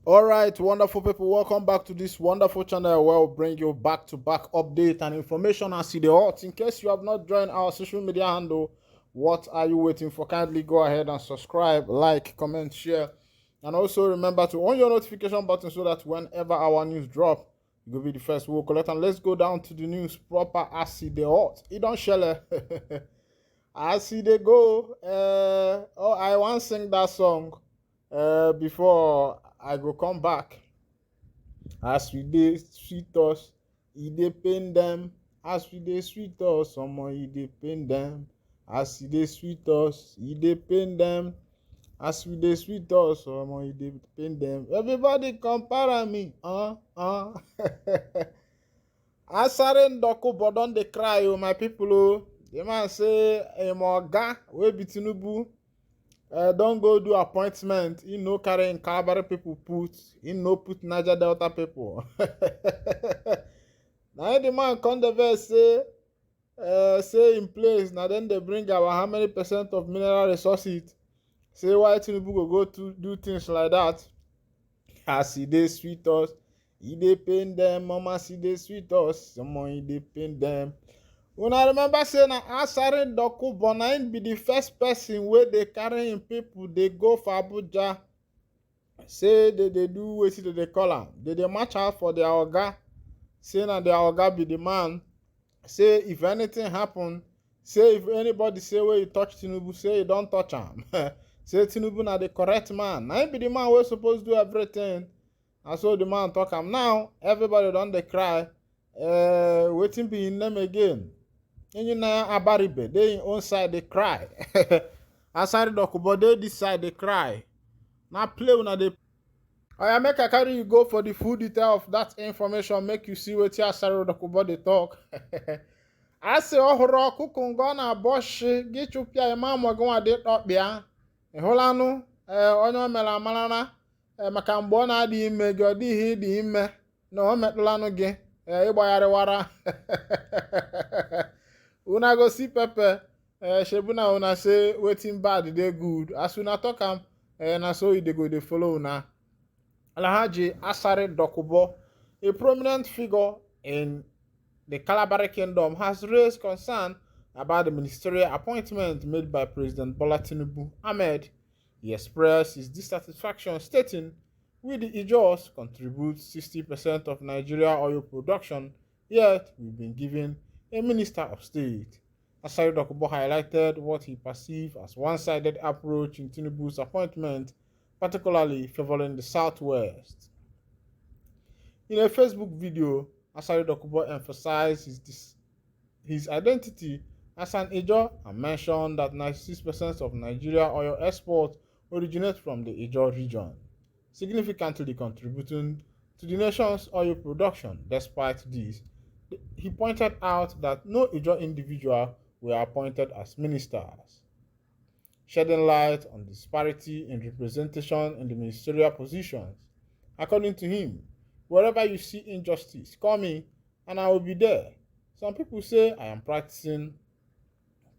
All right, wonderful people, welcome back to this wonderful channel where we'll bring you back-to-back update and information as see the hot. In case you have not joined our social media handle, what are you waiting for? Kindly go ahead and subscribe, like, comment, share, and also remember to on your notification button so that whenever our news drop, you will be the first we'll collect. And let's go down to the news proper as see the hot. It don't share. As see they go. I once sing that song before I go come back. As we dey sweet us, e dey pain dem. As we dey sweet us, omo e dey pain dem. As e dey sweet us, e dey pain dem. As we dey sweet us, omo e dey pain dem. Everybody come para me, Asari Dokubo don dey cry o, my people o. The man say im oga wey be Tinubu don go do appointment. He no carry im Calabari people put. He no put Niger Delta people. Na the man come the verse say in place na then they bring our how many percent of mineral resources. Say why Tinubu go to do things like that. As e dey sweet us, e dey pain dem. Mama see dey sweet us, someone e dey pain dem. Una remember say na Asari Dokubo na im be the first person wey dey carry im people dey go for Abuja. Say they dey do wetin they dey call am. They dey march out for their oga. Say na their oga be the man. Say if anything happen, say if anybody say wey you touch Tinubu, say you don touch am. Say Tinubu na the correct man. Na im be the man wey suppose do everything. And so the man talk am. Now everybody don dey cry. Wetin be im name again? Enyinnaya Abaribe dey im own side dey cry. Asari Dokubo dey this side dey cry. Na play una dey. Oya make I carry you go for the full detail of that information, make you see wetin Asari Dokubo dey talk. Asị ọhụrụ ọkụkọ nga ọ na-abọ shi gị chụpịa ịma amụgị nwa dị tọkpịa. Ị hụlanụ onye o mere amarana maka mgbe ọ na-adị ime gị ọ dịghị ịdị ime na o metụlanụ gị ịgbagharịwara. Una go see pepper shebuna una say wetin bad dey good. As una talk am na so e dey go dey follow una. Alhaji Asari Dokubo, a prominent figure in the Calabari Kingdom, has raised concern about the ministerial appointment made by President Bola Tinubu Ahmed. He expressed his dissatisfaction, stating, "We the Ijaws contribute 60% of Nigeria oil production, yet we've been given a minister of state." Asari Dokubo highlighted what he perceived as one-sided approach in Tinubu's appointment, particularly favoring the Southwest. In a Facebook video, Asari Dokubo emphasized his identity as an Ijaw and mentioned that 96% of Nigeria oil exports originate from the Ijaw region, significantly contributing to the nation's oil production. Despite this, he pointed out that no Ijaw individual were appointed as ministers, shedding light on disparity in representation in the ministerial positions. According to him, wherever you see injustice, call me and I will be there. Some people say I am practicing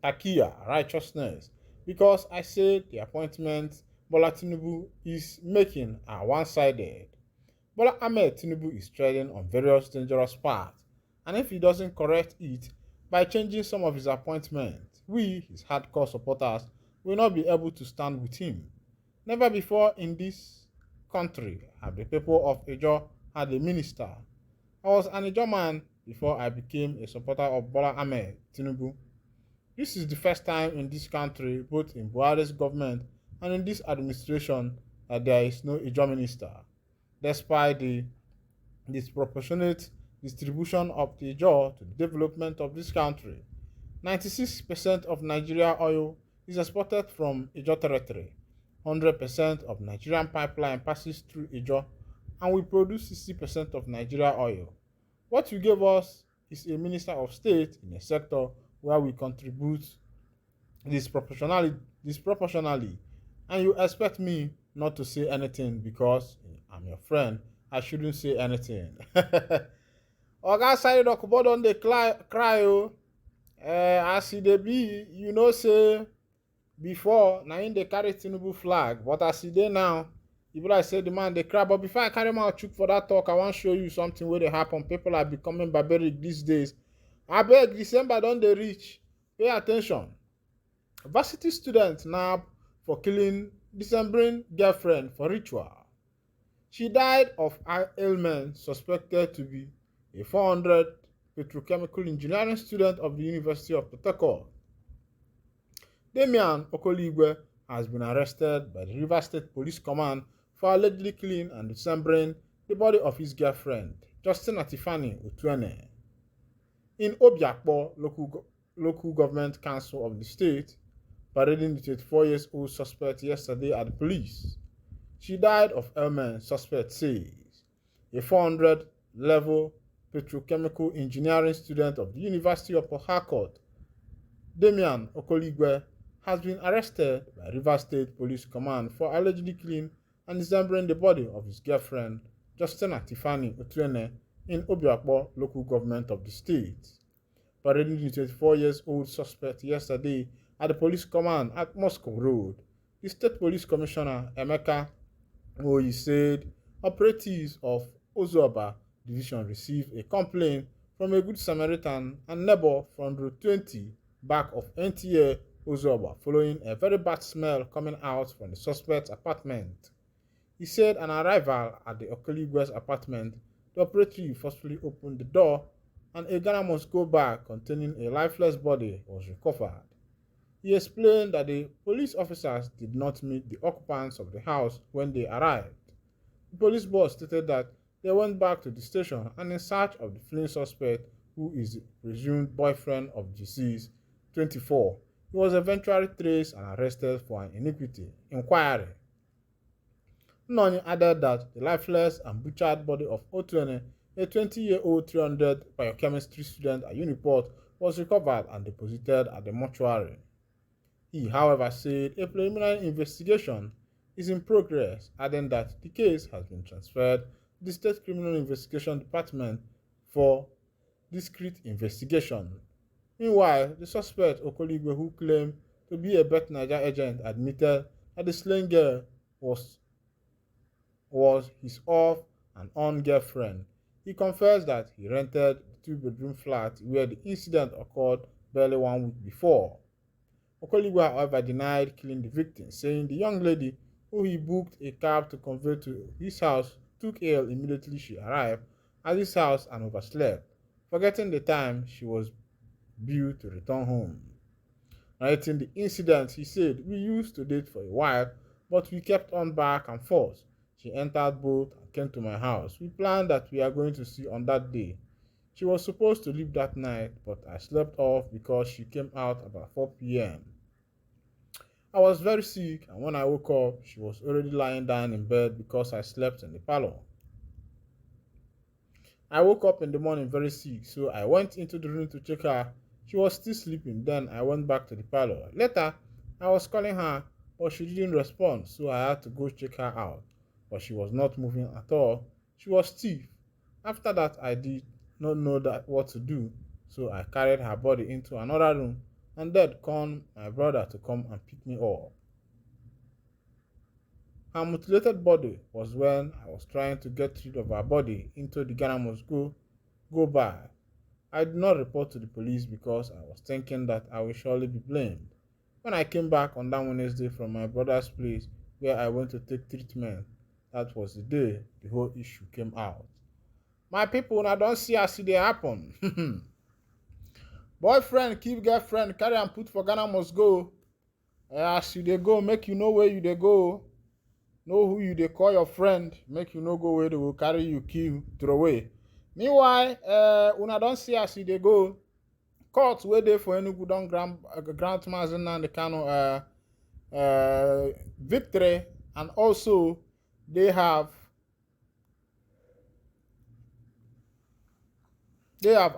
takia, righteousness, because I say the appointments Bola Tinubu is making are one-sided. Bola Ahmed Tinubu is treading on various dangerous paths, and if he doesn't correct it by changing some of his appointments, we, his hardcore supporters, will not be able to stand with him. Never before in this country have the people of Ijaw had a minister. I was an Ijaw man before I became a supporter of Bola Ahmed Tinubu. This is the first time in this country, both in Buhari's government and in this administration, that there is no Ijaw minister, despite the disproportionate distribution of the Ijaw to the development of this country. 96% of Nigeria oil is exported from Ijaw territory. 100% of Nigerian pipeline passes through Ijaw, and we produce 60% of Nigeria oil. What you gave us is a minister of state in a sector where we contribute disproportionately, and you expect me not to say anything because I'm your friend. I shouldn't say anything. Oga Asari Dokubo don dey cry o. As e dey be, you know say before na im dey carry Tinubu flag, but as e dey now, e be like say the man dey cry. But before I carry mouth chook for that talk, I wan show you something wey dey happen. People are becoming barbaric these days. Abeg, December don dey reach. Pay attention. Varsity student nabbed for killing dismembering girlfriend for ritual. She died of ailment suspected to be a 400 petrochemical engineering student of the University of Port Harcourt. Damian Okoligwe has been arrested by the Rivers State Police Command for allegedly killing and dismembering the body of his girlfriend, Justina Tiffany Otuene. In Obiakpo local government council of the state, parading the 24-year-old suspect yesterday at the police. She died of ailment, suspect says. A 400-level petrochemical engineering student of the University of Port Harcourt, Damian Okoligwe, has been arrested by Rivers State Police Command for allegedly killing and dismembering the body of his girlfriend, Justina Tiffany Otuene, in Obiakpo local government of the state. Parading the 24-year-old suspect yesterday at the police command at Moscow Road, the State Police Commissioner Emeka Oyi said operatives of Ozoba Division received a complaint from a Good Samaritan and neighbor from Road 20 back of NTA Ozoba following a very bad smell coming out from the suspect's apartment. He said on arrival at the Okoligwe's apartment, the operative forcefully opened the door and a Ghana must go bag containing a lifeless body was recovered. He explained that the police officers did not meet the occupants of the house when they arrived. The police boss stated that they went back to the station and in search of the fleeing suspect, who is the presumed boyfriend of deceased, 24. He was eventually traced and arrested for an iniquity inquiry. Noni added that the lifeless and butchered body of Otuene, a 20-year-old 300 biochemistry student at Uniport, was recovered and deposited at the mortuary. He, however, said a preliminary investigation is in progress, adding that the case has been transferred to the State Criminal Investigation Department for discreet investigation. Meanwhile, the suspect Okoligwe, who claimed to be a Bet Niger agent, admitted that the slain girl was his off and on girlfriend. He confessed that he rented the two-bedroom flat where the incident occurred barely 1 week before. Okoligwe, however, denied killing the victim, saying the young lady, who he booked a cab to convey to his house, took ill immediately she arrived at his house and overslept, forgetting the time she was due to return home. Narrating the incident, he said, "We used to date for a while, but we kept on back and forth. She entered boat and came to my house. We planned that we are going to see on that day. She was supposed to leave that night, but I slept off because she came out about 4 p.m. I was very sick, and when I woke up, she was already lying down in bed because I slept in the parlor. I woke up in the morning very sick, so I went into the room to check her. She was still sleeping. Then I went back to the parlor. Later, I was calling her, but she didn't respond, so I had to go check her out. But she was not moving at all. She was stiff. After that, I did not know what to do, so I carried her body into another room and then called my brother to come and pick me up. Her mutilated body was when I was trying to get rid of her body into the Ghana must go by. I did not report to the police because I was thinking that I will surely be blamed. When I came back on that Wednesday from my brother's place where I went to take treatment, that was the day the whole issue came out. My people, now don't see as it happen. Boyfriend keep girlfriend, carry and put for Ghana must go. As you dey go, make you know where you dey go. Know who you dey call your friend, make you know go where they will carry you, kill, throw away. Meanwhile, una don't see as you dey go. Court where they for Enugu don grant Mazen and the Kano victory, and also they have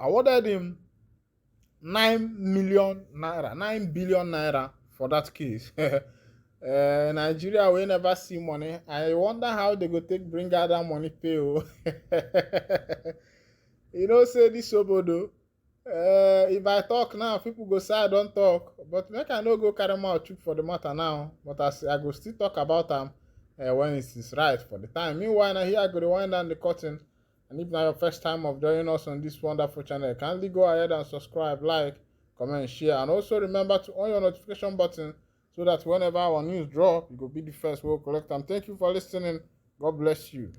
awarded him 9 billion naira for that case. Nigeria will never see money. I wonder how they go take bring out that money pay. You know, say this obodo. If I talk now, people go say I don't talk. But make I no go carry mouth chook for the matter now. But I go still talk about them. when it is right for the time. Meanwhile, now here I go to wind down the curtain. And if now your first time of joining us on this wonderful channel, kindly go ahead and subscribe, like, comment, share, and also remember to on your notification button so that whenever our news drop, you will be the first we'll collect them. Thank you for listening. God bless you.